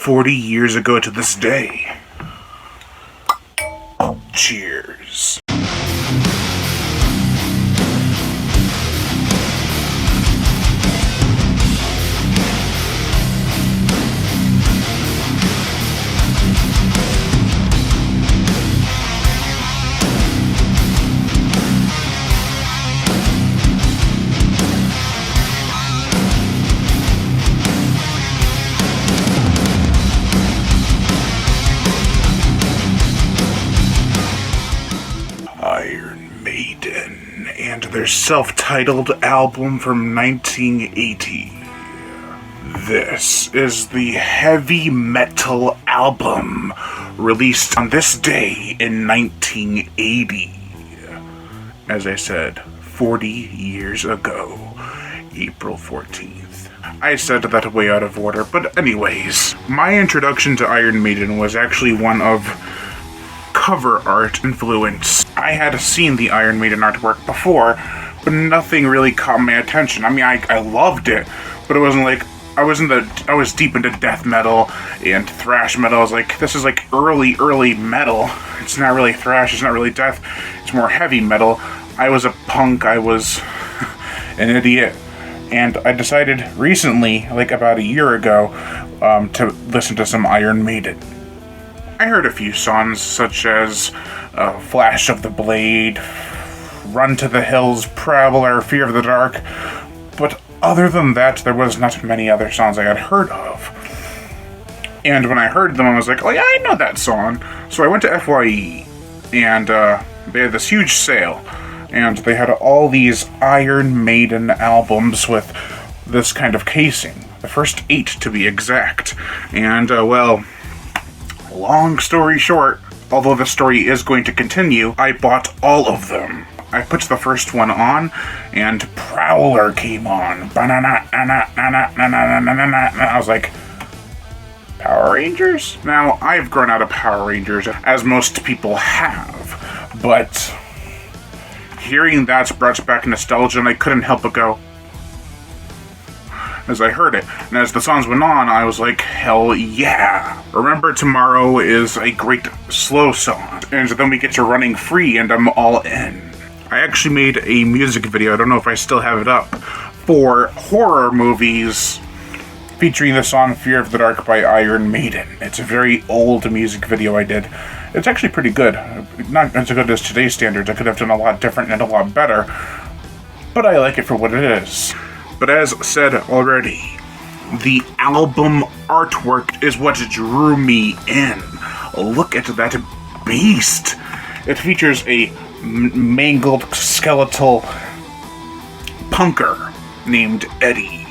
40 years ago to this day. Cheers. Iron Maiden and their self-titled album from 1980. This is the heavy metal album released on this day in 1980. As I said, 40 years ago, April 14th. I said that way out of order, but anyways, my introduction to Iron Maiden was actually one of cover art influence. I had seen the Iron Maiden artwork before, but nothing really caught my attention. I mean, I loved it, but it wasn't like, I was deep into death metal and thrash metal. I was like, this is like early metal. It's not really thrash, it's not really death, it's more heavy metal. I was a punk, I was an idiot. And I decided recently, like about a year ago, to listen to some Iron Maiden. I heard a few songs such as Flash of the Blade, Run to the Hills, Prowler, Fear of the Dark, but other than that, there was not many other songs I had heard of. And when I heard them, I was like, oh yeah, I know that song. So I went to FYE, and they had this huge sale, and they had all these Iron Maiden albums with this kind of casing. The first 8 to be exact. And, well, long story short, although the story is going to continue, I bought all of them. I put the first one on, and Prowler came on. I was like, Power Rangers? Now, I've grown out of Power Rangers, as most people have, but hearing that brought back nostalgia, and I couldn't help but go, as I heard it. And as the songs went on, I was like, hell yeah. Remember Tomorrow is a great slow song. And then we get to Running Free, and I'm all in. I actually made a music video, I don't know if I still have it up, for horror movies featuring the song Fear of the Dark by Iron Maiden. It's a very old music video I did. It's actually pretty good. Not as good as today's standards. I could have done a lot different and a lot better. But I like it for what it is. But as said already, the album artwork is what drew me in. Look at that beast. It features a mangled skeletal punker named Eddie.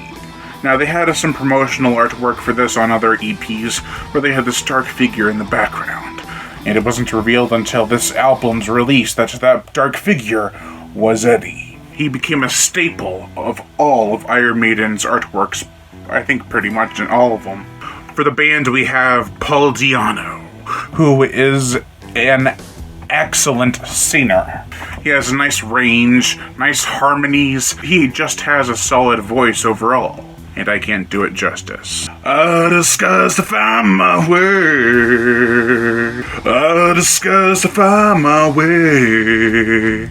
Now, they had some promotional artwork for this on other EPs, where they had this dark figure in the background. And it wasn't revealed until this album's release that that dark figure was Eddie. He became a staple of all of Iron Maiden's artworks, I think pretty much in all of them. For the band, we have Paul Di'Anno, who is an excellent singer. He has a nice range, nice harmonies. He just has a solid voice overall. And I can't do it justice. I disguise to find my way. I disguise to find my way.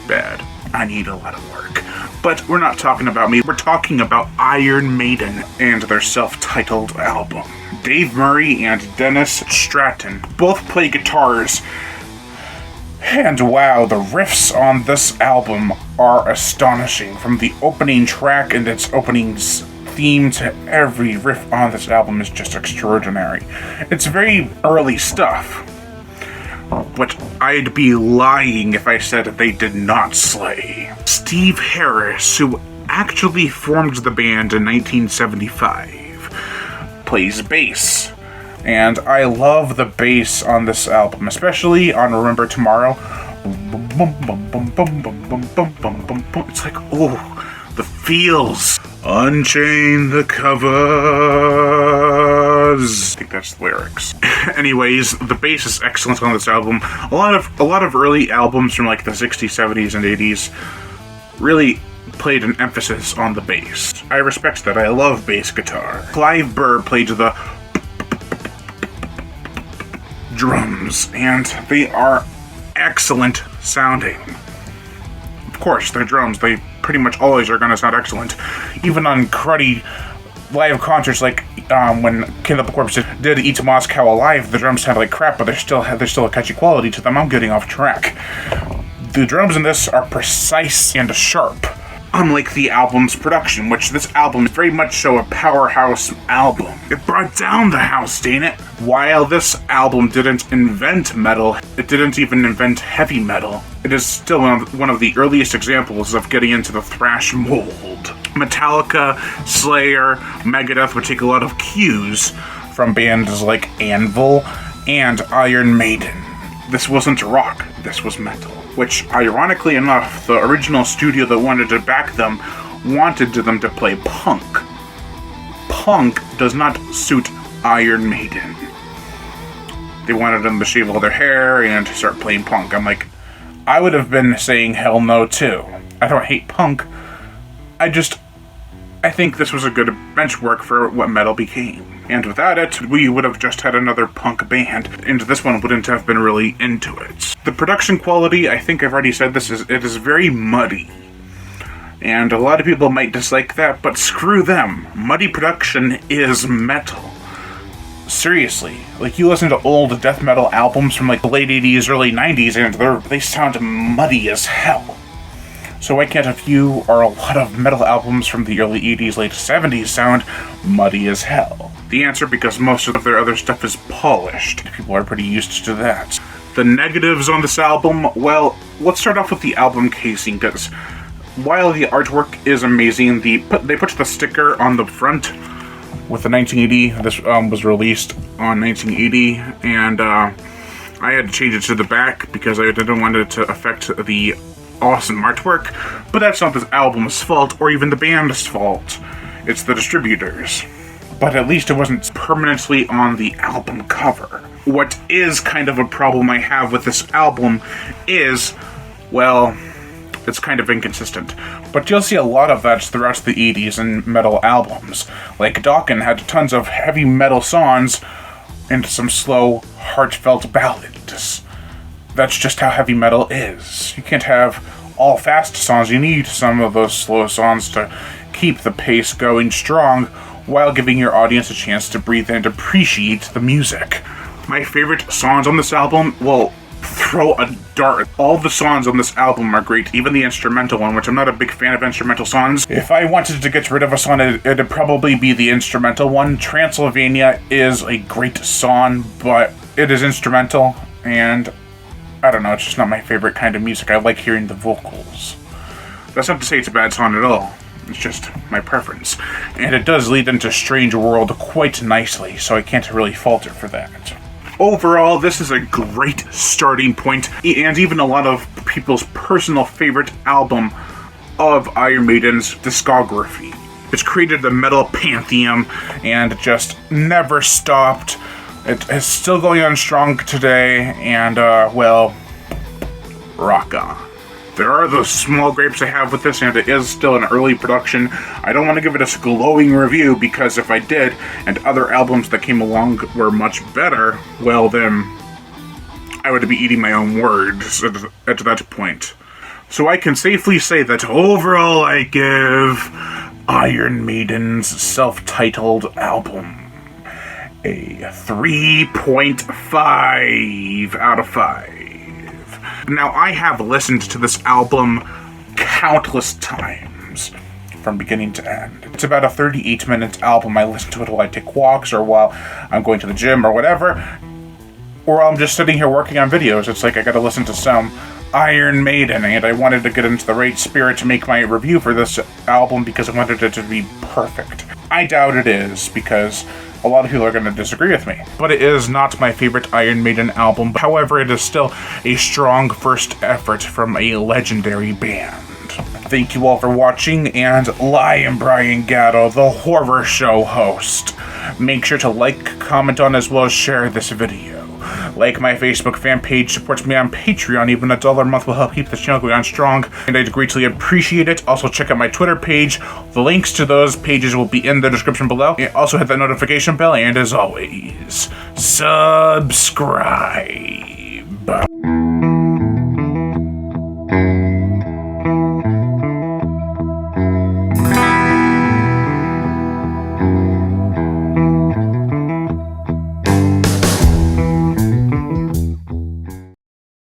Bad. I need a lot of work. But we're not talking about me. We're talking about Iron Maiden and their self-titled album. Dave Murray and Dennis Stratton both play guitars. And wow, the riffs on this album are astonishing. From the opening track and its opening theme to every riff on this album is just extraordinary. It's very early stuff. But I'd be lying if I said they did not slay. Steve Harris, who actually formed the band in 1975, plays bass. And I love the bass on this album, especially on Remember Tomorrow. It's like, oh, the feels. Unchain the covers. I think that's the lyrics. Anyways, the bass is excellent on this album. A lot of early albums from like the 60s, 70s, and 80s really played an emphasis on the bass. I respect that. I love bass guitar. Clive Burr played the drums, and they are excellent sounding. Of course, the drums, they pretty much always are going to sound excellent. Even on cruddy live concerts like when Kill the Corpse did Eat Moscow Alive, the drums sound like crap, but there's still a catchy quality to them. I'm getting off track. The drums in this are precise and sharp, unlike the album's production, which this album is very much so a powerhouse album. It brought down the house, dang it. While this album didn't invent metal, it didn't even invent heavy metal. It is still one of the earliest examples of getting into the thrash mold. Metallica, Slayer, Megadeth would take a lot of cues from bands like Anvil and Iron Maiden. This wasn't rock, this was metal. Which, ironically enough, the original studio that wanted to back them wanted them to play punk. Punk does not suit Iron Maiden. They wanted them to shave all their hair and start playing punk. I'm like, I would have been saying hell no too. I don't hate punk. I think this was a good benchmark for what metal became. And without it, we would have just had another punk band, and this one wouldn't have been really into it. The production quality, I think I've already said this, it is very muddy. And a lot of people might dislike that, but screw them. Muddy production is metal. Seriously, like you listen to old death metal albums from like the late 80s, early 90s, and they sound muddy as hell. So why can't a few or a lot of metal albums from the early 80s, late 70s sound muddy as hell? The answer, because most of their other stuff is polished. People are pretty used to that. The negatives on this album, well, let's start off with the album casing, because while the artwork is amazing, they put the sticker on the front with the 1980. This was released on 1980, and I had to change it to the back because I didn't want it to affect the awesome artwork, but that's not this album's fault or even the band's fault. It's the distributors. But at least it wasn't permanently on the album cover. What is kind of a problem I have with this album is, well, it's kind of inconsistent. But you'll see a lot of that throughout the 80s in metal albums. Like Dokken had tons of heavy metal songs and some slow, heartfelt ballads. That's just how heavy metal is. You can't have all fast songs. You need some of those slow songs to keep the pace going strong while giving your audience a chance to breathe and appreciate the music. My favorite songs on this album, well, throw a dart. All the songs on this album are great, even the instrumental one, which I'm not a big fan of instrumental songs. If I wanted to get rid of a song, it'd probably be the instrumental one. Transylvania is a great song, but it is instrumental, and I don't know, it's just not my favorite kind of music. I like hearing the vocals. That's not to say it's a bad song at all. It's just my preference. And it does lead into Strange World quite nicely, so I can't really fault it for that. Overall, this is a great starting point, and even a lot of people's personal favorite album of Iron Maiden's discography. It's created the metal pantheon, and just never stopped. It is still going on strong today, and, well, rock on. There are those small gripes I have with this, and it is still an early production. I don't want to give it a glowing review, because if I did, and other albums that came along were much better, well then, I would be eating my own words at that point. So I can safely say that overall I give Iron Maiden's self-titled album a 3.5 out of 5. Now, I have listened to this album countless times, from beginning to end. It's about a 38-minute album. I listen to it while I take walks, or while I'm going to the gym, or whatever. Or I'm just sitting here working on videos. It's like I gotta listen to some Iron Maiden, and I wanted to get into the right spirit to make my review for this album because I wanted it to be perfect. I doubt it is, because a lot of people are going to disagree with me. But it is not my favorite Iron Maiden album. However, it is still a strong first effort from a legendary band. Thank you all for watching, and I am Brian Gatto, the horror show host. Make sure to like, comment on, as well as share this video. Like my Facebook fan page, supports me on Patreon. Even $1 a month will help keep this channel going on strong, and I'd greatly appreciate it. Also, check out my Twitter page. The links to those pages will be in the description below. And also hit that notification bell, and as always, subscribe.